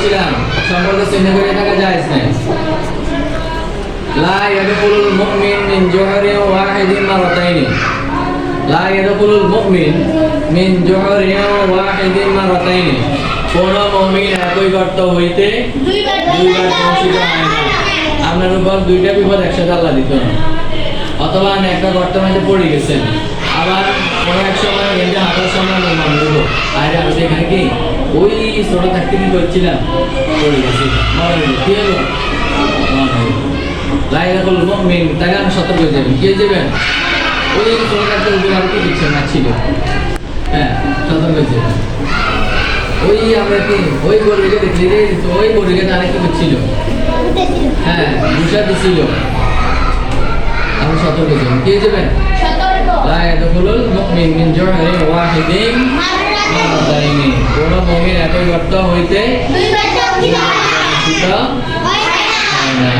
বলছিলাম সম্পর্ক চিহ্ন করে থাকা জায়েজ নাই। লা ইয়াদখুলুল মুমিন মিন জুহরিন ওয়াহিদিন মারাতাইনি। লা ইয়াদখুলুল মুমিন মিন জুহরিন ওয়াহিদিন মারাতাইনি। কোন মুমিন একই গর্ত হইতে দুইবার প্রবেশিত হয় না। আপনার উপর দুইটা বিপদ একসাথে আল্লাহ দিত না। অথবা একটা গর্তের মধ্যে পড়ে গেছেন, আবার কোনো এক সময় এমনি হাঁটার সময় মনে দেবো আরে আমি এখানে কি ওই ছোটো থাকতে কি করছিলাম পড়ে গেছি মনে হলো কি হলো লাইলা বলল মুমিন তাকে আমি সতর্ক হয়ে যাবেন কি যাবেন ওই ছোটো থাকতে আর কি দিচ্ছে না ছিল হ্যাঁ সতর্ক হয়ে যাবেন। ওই আমরা কি ওই গরিকে দেখলি রে ওই গরিকে তারা কি করছিল হ্যাঁ বুঝা দিছিল আমি সতর্ক হয়ে যাবেন কি যাবেন লা ইয়াদখুলুল মুমিন মিন জুহরিন ওয়াহিদিন মারাতাইনি। কোন মুমিন একই গর্ত হইতে দুইবার প্রবেশিত হয় না।